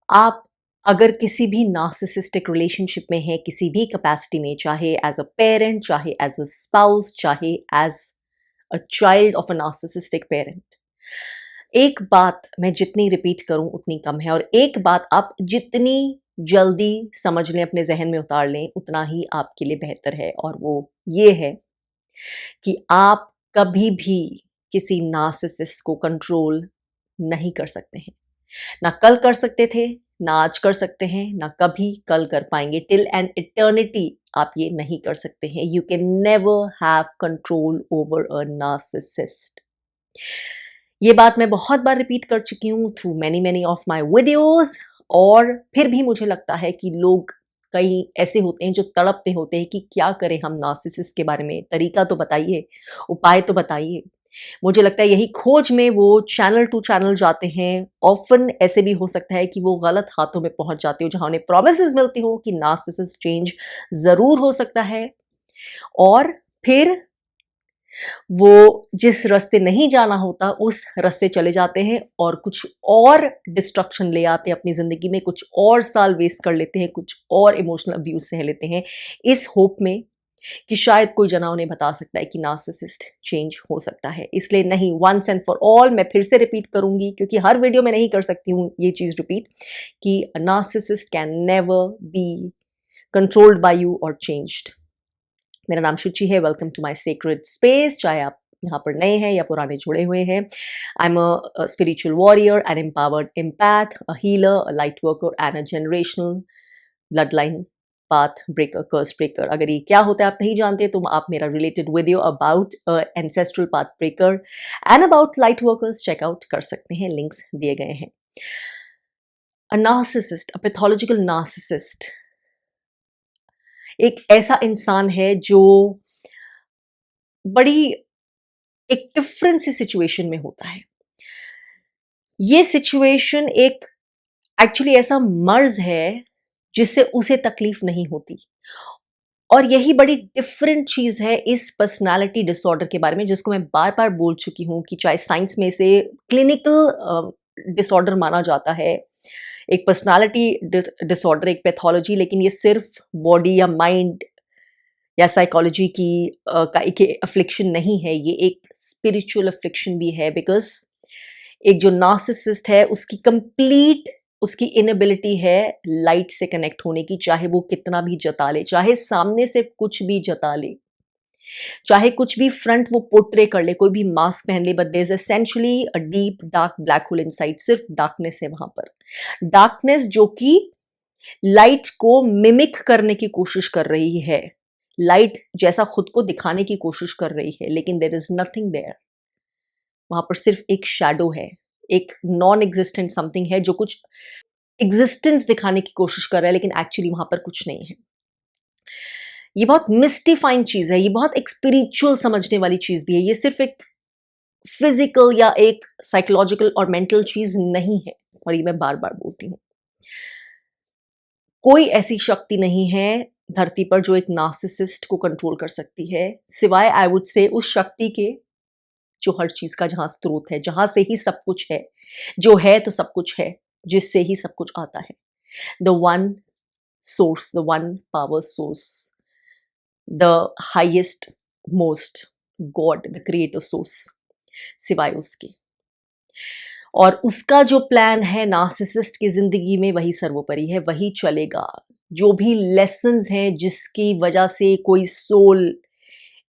आप अगर किसी भी नार्सिसिस्टिक रिलेशनशिप में हैं, किसी भी कैपेसिटी में, चाहे एज अ पेरेंट, चाहे एज अ स्पाउस, चाहे as a child of a narcissistic parent, एक बात मैं जितनी रिपीट करूं उतनी कम है, और एक बात आप जितनी जल्दी समझ लें, अपने जहन में उतार लें, उतना ही आपके लिए बेहतर है। और वो ये है कि आप कभी भी किसी नार्सिसिस्ट को कंट्रोल नहीं कर सकते हैं। ना कल कर सकते थे, ना आज कर सकते हैं, ना कभी कल कर पाएंगे। टिल एन इटर्निटी आप ये नहीं कर सकते हैं। You can never have control over a narcissist. ये बात मैं बहुत बार रिपीट कर चुकी हूँ through many many of my videos, और फिर भी मुझे लगता है कि लोग कई ऐसे होते हैं जो तड़प पे होते हैं कि क्या करें हम नार्सिसिस्ट के बारे में, तरीका तो बताइए, उपाय तो बताइए। मुझे लगता है यही खोज में वो चैनल टू चैनल जाते हैं। ऑफन ऐसे भी हो सकता है कि वो गलत हाथों में पहुंच जाते हो, जहां उन्हें प्रोमिसेस मिलती हो कि नार्सिसिस्ट चेंज जरूर हो सकता है, और फिर वो जिस रास्ते नहीं जाना होता उस रास्ते चले जाते हैं और कुछ और डिस्ट्रक्शन ले आते हैं अपनी ज़िंदगी में, कुछ और साल वेस्ट कर लेते हैं, कुछ और इमोशनल अब्यूज़ सह लेते हैं, इस होप में कि शायद कोई जना उन्हें बता सकता है कि नार्सिसिस्ट चेंज हो सकता है। इसलिए नहीं, वंस एंड फॉर ऑल मैं फिर से रिपीट करूंगी, क्योंकि हर वीडियो में नहीं कर सकती हूँ ये चीज़ रिपीट, कि narcissist can never be controlled by you और चेंज्ड। मेरा नाम शुचि है। Welcome to my sacred space. चाहे आप यहाँ पर नए हैं या पुराने जुड़े हुए हैं, I am a spiritual warrior, an empowered empath, a healer, a light worker and a generational blood line path breaker, curse breaker. अगर ये क्या होता है आप नहीं जानते तो आप मेरा related video about ancestral path breaker and about light workers check out कर सकते हैं, लिंक्स दिए गए हैं। A narcissist, a pathological narcissist एक ऐसा इंसान है जो बड़ी एक डिफरेंट सी सिचुएशन में होता है। ये सिचुएशन एक एक्चुअली ऐसा मर्ज है जिससे उसे तकलीफ नहीं होती, और यही बड़ी डिफरेंट चीज है इस पर्सनालिटी डिसऑर्डर के बारे में, जिसको मैं बार बार बोल चुकी हूं कि चाहे साइंस में इसे क्लिनिकल डिसऑर्डर माना जाता है, एक पर्सनालिटी डिसऑर्डर, एक पैथोलॉजी, लेकिन ये सिर्फ बॉडी या माइंड या साइकोलॉजी की का एक अफ्लिक्शन नहीं है, ये एक स्पिरिचुअल अफ्लिक्शन भी है। बिकॉज एक जो नार्सिसिस्ट है उसकी कंप्लीट उसकी इनएबिलिटी है लाइट से कनेक्ट होने की, चाहे वो कितना भी जता ले, चाहे सामने से कुछ भी जता ले, चाहे कुछ भी फ्रंट वो पोर्ट्रे कर ले, कोई भी मास्क पहन ले, but there is essentially a deep dark black hole inside. सिर्फ डार्कनेस है वहां पर, डार्कनेस जो कि लाइट को मिमिक करने की कोशिश कर रही है, लाइट जैसा खुद को दिखाने की कोशिश कर रही है, लेकिन देयर इज नथिंग देयर। वहां पर सिर्फ एक शैडो है, एक नॉन एग्जिस्टेंट समथिंग है जो कुछ एग्जिस्टेंस दिखाने की कोशिश कर रहा है, लेकिन एक्चुअली वहां पर कुछ नहीं है। ये बहुत मिस्टिफाइंग चीज है, ये बहुत एक स्पिरिचुअल समझने वाली चीज भी है। ये सिर्फ एक फिजिकल या एक साइकोलॉजिकल और मेंटल चीज नहीं है, और ये मैं बार बार बोलती हूँ। कोई ऐसी शक्ति नहीं है धरती पर जो एक नार्सिसिस्ट को कंट्रोल कर सकती है, सिवाय आई वुड से उस शक्ति के जो हर चीज का जहां स्रोत है, जहां से ही सब कुछ है, जो है तो सब कुछ है, जिससे ही सब कुछ आता है। The one source, the one power source, the highest most God, the creator source, सिवाय उसके। और उसका जो प्लान है नार्सिसिस्ट की जिंदगी में वही सर्वोपरि है, वही चलेगा। जो भी लेसन्स हैं जिसकी वजह से कोई सोल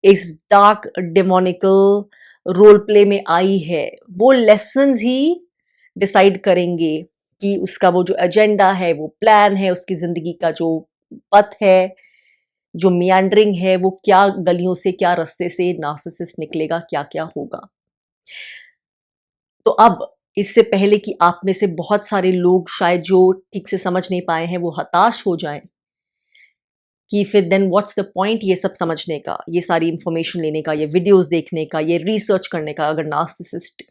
इस डार्क डेमोनिकल रोल प्ले में आई है, वो लेसन्स ही डिसाइड करेंगे कि उसका वो जो एजेंडा है, वो प्लान है, उसकी जिंदगी का जो पथ है, जो मियांडरिंग है, वो क्या गलियों से, क्या रास्ते से नार्सिसिस्ट निकलेगा, क्या क्या होगा। तो अब इससे पहले कि आप में से बहुत सारे लोग शायद जो ठीक से समझ नहीं पाए हैं वो हताश हो जाएं कि फिर देन व्हाट्स द पॉइंट ये सब समझने का, ये सारी इंफॉर्मेशन लेने का, ये वीडियोस देखने का, ये रिसर्च करने का, अगर नार्सिसिस्ट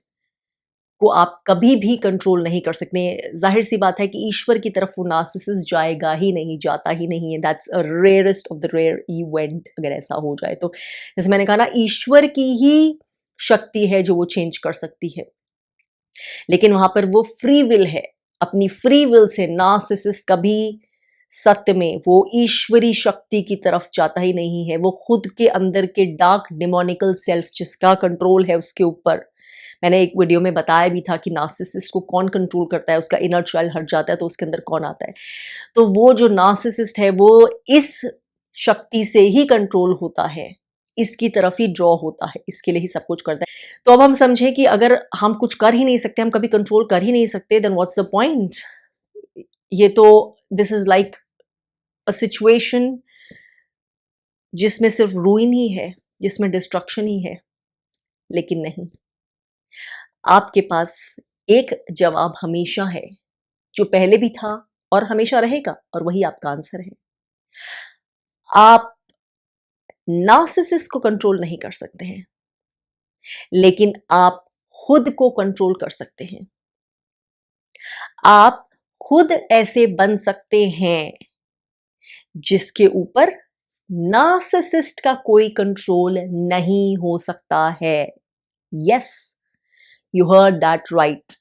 को आप कभी भी कंट्रोल नहीं कर सकते। जाहिर सी बात है कि ईश्वर की तरफ वो नार्सिसिस्ट जाएगा ही नहीं, जाता ही नहीं है। That's a rarest of the rare event अगर ऐसा हो जाए तो। जैसे मैंने कहा ना, ईश्वर की ही शक्ति है जो वो चेंज कर सकती है, लेकिन वहां पर वो फ्री विल है। अपनी फ्री विल से नार्सिसिस्ट कभी सत्य में वो ईश्वरी शक्ति की तरफ जाता ही नहीं है। वो खुद के अंदर के डार्क डिमोनिकल सेल्फ जिसका कंट्रोल है उसके ऊपर, मैंने एक वीडियो में बताया भी था कि नार्सिसिस्ट को कौन कंट्रोल करता है, उसका इनर चाइल्ड हट जाता है तो उसके अंदर कौन आता है। तो वो जो नार्सिसिस्ट है वो इस शक्ति से ही कंट्रोल होता है, इसकी तरफ ही ड्रॉ होता है, इसके लिए ही सब कुछ करता है। तो अब हम समझे कि अगर हम कुछ कर ही नहीं सकते, हम कभी कंट्रोल कर ही नहीं सकते, देन व्हाट्स द पॉइंट। ये तो this is like a situation जिसमें सिर्फ रूइन ही है, जिसमें डिस्ट्रक्शन ही है। लेकिन नहीं, आपके पास एक जवाब हमेशा है जो पहले भी था और हमेशा रहेगा, और वही आपका आंसर है। आप नार्सिसिस्ट को कंट्रोल नहीं कर सकते हैं, लेकिन आप खुद को कंट्रोल कर सकते हैं। आप खुद ऐसे बन सकते हैं जिसके ऊपर नार्सिसिस्ट का कोई कंट्रोल नहीं हो सकता है। Yes, you heard that right.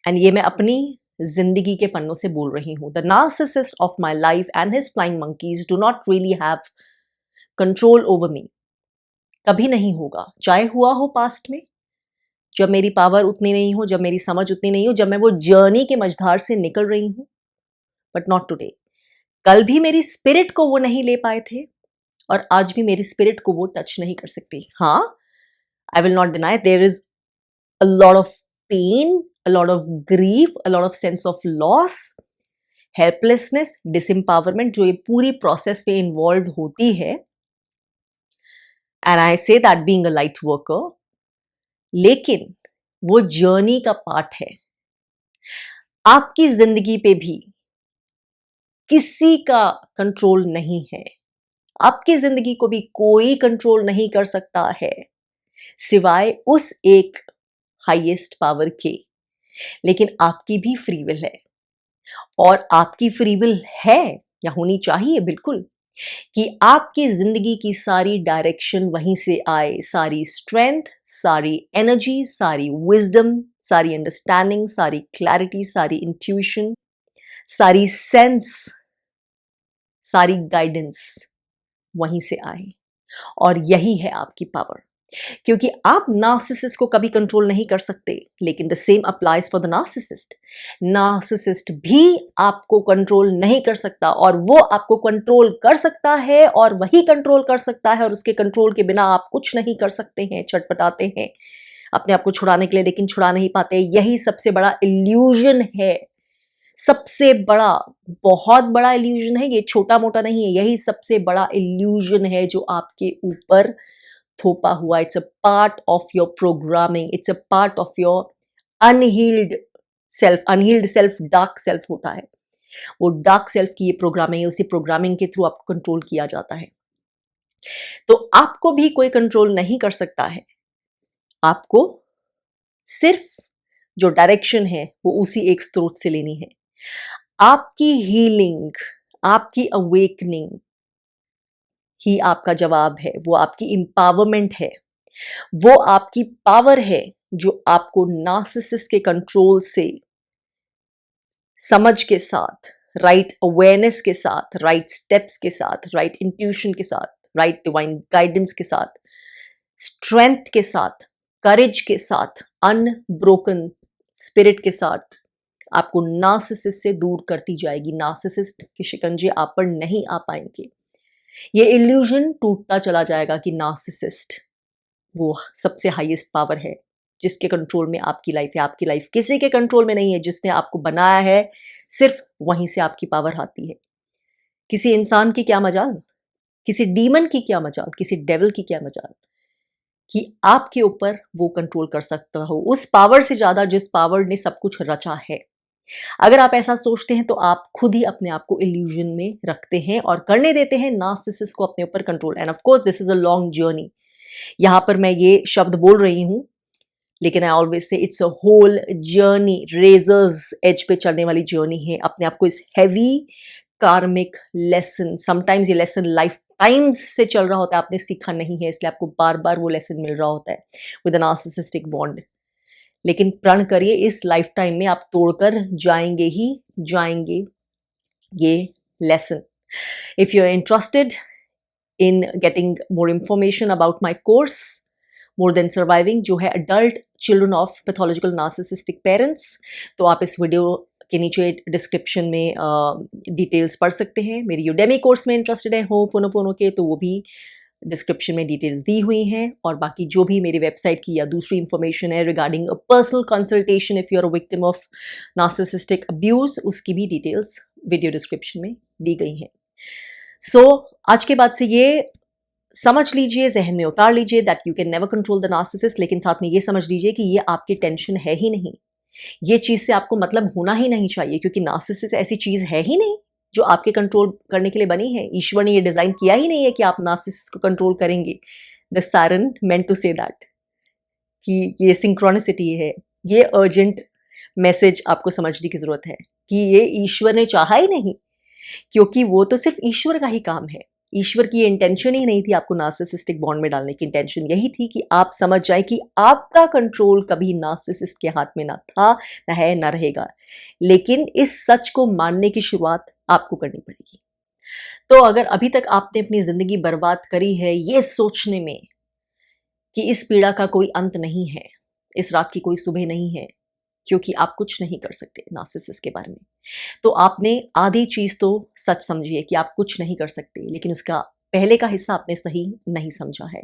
And ये मैं अपनी जिंदगी के पन्नों से बोल रही हूं। The narcissist of my life and his flying monkeys do not really have control over me. कभी नहीं होगा, चाहे हुआ हो पास्ट में, जब मेरी पावर उतनी नहीं हो, जब मेरी समझ उतनी नहीं हो, जब मैं वो जर्नी के मझधार से निकल रही हूं, बट नॉट टुडे। कल भी मेरी स्पिरिट को वो नहीं ले पाए थे और आज भी मेरी स्पिरिट को वो टच नहीं कर सकती। हाँ, I will not deny there is a lot of pain, a lot of grief, a lot of sense of loss, helplessness, disempowerment जो ये पूरी प्रोसेस में इन्वॉल्व होती है। And I say that being a light worker, लेकिन वो journey का part है। आपकी जिंदगी पे भी किसी का कंट्रोल नहीं है, आपकी जिंदगी को भी कोई कंट्रोल नहीं कर सकता है सिवाय उस एक हाईएस्ट पावर के। लेकिन आपकी भी फ्री विल है, और आपकी फ्री विल है या होनी चाहिए बिल्कुल कि आपकी जिंदगी की सारी डायरेक्शन वहीं से आए, सारी स्ट्रेंथ, सारी एनर्जी, सारी विजडम, सारी अंडरस्टैंडिंग, सारी क्लैरिटी, सारी इंट्यूशन, सारी सेंस, सारी गाइडेंस वहीं से आए। और यही है आपकी पावर। क्योंकि आप नार्सिसिस्ट को कभी कंट्रोल नहीं कर सकते, लेकिन the same applies for the narcissist. Narcissist भी आपको कंट्रोल नहीं कर सकता, और वो आपको कंट्रोल कर सकता है, और वही कंट्रोल कर सकता है, और उसके कंट्रोल के बिना आप कुछ नहीं कर सकते हैं। छटपटाते हैं अपने आप को छुड़ाने के लिए, लेकिन छुड़ा नहीं पाते। यही सबसे बड़ा इल्यूजन है, सबसे बड़ा, बहुत बड़ा इल्यूजन है ये, छोटा मोटा नहीं है। यही सबसे बड़ा इल्यूजन है जो आपके ऊपर थोपा हुआ। It's a part of your programming, it's a part of your unhealed self. Unhealed self dark self होता है, वो डार्क सेल्फ की ये प्रोग्रामिंग है। उसी प्रोग्रामिंग के थ्रू आपको कंट्रोल किया जाता है। तो आपको भी कोई कंट्रोल नहीं कर सकता है। आपको सिर्फ जो डायरेक्शन है वो उसी एक स्रोत से लेनी है। आपकी हीलिंग, आपकी अवेकनिंग ही आपका जवाब है, वो आपकी एम्पावरमेंट है, वो आपकी पावर है जो आपको नार्सिसिस्ट के कंट्रोल से समझ के साथ, राइट अवेयरनेस के साथ, राइट स्टेप्स के साथ, राइट इंट्यूशन के साथ, राइट डिवाइन गाइडेंस के साथ, स्ट्रेंथ के साथ, करेज के साथ, अनब्रोकन स्पिरिट के साथ आपको नार्सिसिस्ट से दूर करती जाएगी। नार्सिसिस्ट के शिकंजे आप पर नहीं आ पाएंगे। ये इल्यूजन टूटता चला जाएगा कि नार्सिसिस्ट वो सबसे हाईएस्ट पावर है जिसके कंट्रोल में आपकी लाइफ है। आपकी लाइफ किसी के कंट्रोल में नहीं है। जिसने आपको बनाया है सिर्फ वहीं से आपकी पावर आती है। किसी इंसान की क्या मजाल, किसी डीमन की क्या मजाल, किसी डेविल की क्या मजाल कि आपके ऊपर वो कंट्रोल कर सकता हो उस पावर से ज्यादा जिस पावर ने सब कुछ रचा है। अगर आप ऐसा सोचते हैं तो आप खुद ही अपने आप को इल्यूजन में रखते हैं और करने देते हैं नार्सिसिस्ट को अपने ऊपर control. And of course this is a long journey. यहां पर मैं ये शब्द बोल रही हूं, लेकिन I always say it's a whole journey, razor's edge पे चलने वाली जर्नी है। अपने आप को इस हैवी कार्मिक लेसन, समटाइम्स ये लेसन लाइफ टाइम्स से चल रहा होता है, आपने सीखा नहीं है, इसलिए आपको बार बार वो लेसन मिल रहा होता है विद एन नार्सिसिस्टिक बॉन्ड। लेकिन प्रण करिए इस लाइफ टाइम में आप तोड़कर जाएंगे ही जाएंगे ये lesson. If you are interested in getting more information about my course more than surviving जो है adult children of pathological narcissistic parents, तो आप इस वीडियो के नीचे डिस्क्रिप्शन में डिटेल्स पढ़ सकते हैं. मेरी यूडेमी कोर्स में इंटरेस्टेड है होपोनोपोनो के, तो वो भी डिस्क्रिप्शन में डिटेल्स दी हुई हैं. और बाकी जो भी मेरी वेबसाइट की या दूसरी इंफॉर्मेशन है regarding a personal consultation if you are a victim of narcissistic abuse, उसकी भी डिटेल्स वीडियो डिस्क्रिप्शन में दी गई हैं. सो आज के बाद से ये समझ लीजिए, जहन में उतार लीजिए that you can never control the narcissist, लेकिन साथ में ये समझ लीजिए कि ये आपकी टेंशन है ही नहीं. ये चीज़ से आपको मतलब होना ही नहीं चाहिए, क्योंकि नार्सिसिस्ट ऐसी चीज़ है ही नहीं जो आपके कंट्रोल करने के लिए बनी है. ईश्वर ने ये डिज़ाइन किया ही नहीं है कि आप नार्सिसिस्ट को कंट्रोल करेंगे. The siren meant to say that कि ये सिंक्रोनिसिटी है, ये अर्जेंट मैसेज आपको समझने की ज़रूरत है कि ये ईश्वर ने चाहा ही नहीं, क्योंकि वो तो सिर्फ ईश्वर का ही काम है. ईश्वर की इंटेंशन ही नहीं थी आपको नार्सिसिस्टिक बॉन्ड में डालने की. इंटेंशन यही थी कि आप समझ जाए कि आपका कंट्रोल कभी नार्सिसिस्ट के हाथ में ना था, ना है, ना रहेगा. लेकिन इस सच को मानने की शुरुआत आपको करनी पड़ेगी. तो अगर अभी तक आपने अपनी जिंदगी बर्बाद करी है ये सोचने में कि इस पीड़ा का कोई अंत नहीं है, इस रात की कोई सुबह नहीं है, क्योंकि आप कुछ नहीं कर सकते नार्सिसिस्ट के बारे में, तो आपने आधी चीज तो सच समझिए कि आप कुछ नहीं कर सकते, लेकिन उसका पहले का हिस्सा आपने सही नहीं समझा है.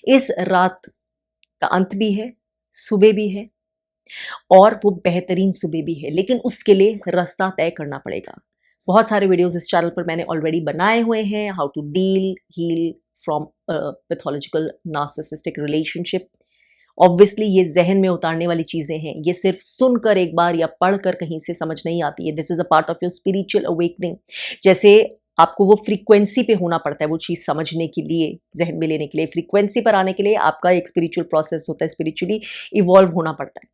इस रात का अंत भी है, सुबह भी है, और वो बेहतरीन सुबह भी है, लेकिन उसके लिए रास्ता तय करना पड़ेगा. बहुत सारे वीडियोस इस चैनल पर मैंने ऑलरेडी बनाए हुए हैं, how to deal heal from pathological narcissistic relationship. Obviously ये जहन में उतारने वाली चीज़ें हैं, ये सिर्फ सुनकर एक बार या पढ़कर कहीं से समझ नहीं आती है. This is a part of your spiritual awakening. जैसे आपको वो फ्रीक्वेंसी पे होना पड़ता है वो चीज़ समझने के लिए, जहन में लेने के लिए. फ्रीक्वेंसी पर आने के लिए आपका एक स्पिरिचुअल प्रोसेस होता है, स्पिरिचुअली इवॉल्व होना पड़ता है.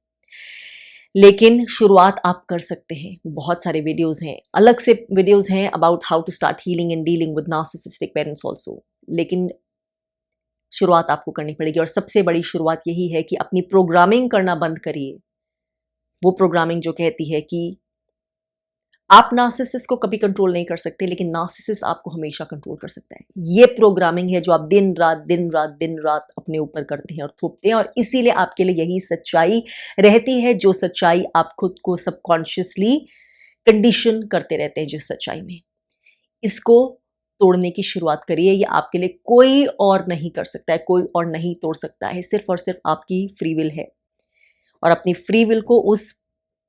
लेकिन शुरुआत आप कर सकते हैं. बहुत सारे वीडियोस हैं, अलग से वीडियोस हैं about how to start healing and dealing with narcissistic parents also. लेकिन शुरुआत आपको करनी पड़ेगी, और सबसे बड़ी शुरुआत यही है कि अपनी प्रोग्रामिंग करना बंद करिए. वो प्रोग्रामिंग जो कहती है कि आप नार्सिसिस्ट को कभी कंट्रोल नहीं कर सकते, लेकिन नार्सिसिस्ट आपको हमेशा कंट्रोल कर सकता है. ये प्रोग्रामिंग है जो आप दिन रात दिन रात दिन रात अपने ऊपर करते हैं और थोपते हैं, और इसीलिए आपके लिए यही सच्चाई रहती है, जो सच्चाई आप खुद को सबकॉन्शियसली कंडीशन करते रहते हैं. जिस सच्चाई में, इसको तोड़ने की शुरुआत करिए. ये आपके लिए कोई और नहीं कर सकता है, कोई और नहीं तोड़ सकता है, सिर्फ और सिर्फ आपकी फ्री विल है. और अपनी फ्री विल को उस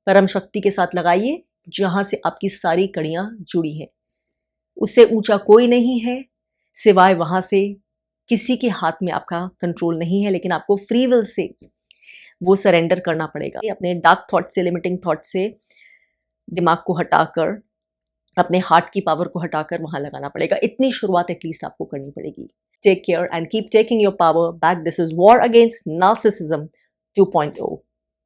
परम शक्ति के साथ लगाइए जहां से आपकी सारी कड़ियां जुड़ी हैं. उससे ऊंचा कोई नहीं है, सिवाय वहां से किसी के हाथ में आपका कंट्रोल नहीं है, लेकिन आपको फ्री विल से वो सरेंडर करना पड़ेगा. अपने डार्क थॉट से, लिमिटिंग थॉट से दिमाग को हटाकर, अपने हार्ट की पावर को हटाकर वहां लगाना पड़ेगा. इतनी शुरुआत एटलीस्ट आपको करनी पड़ेगी. Take care and keep taking your power back. This is war against narcissism 2.0.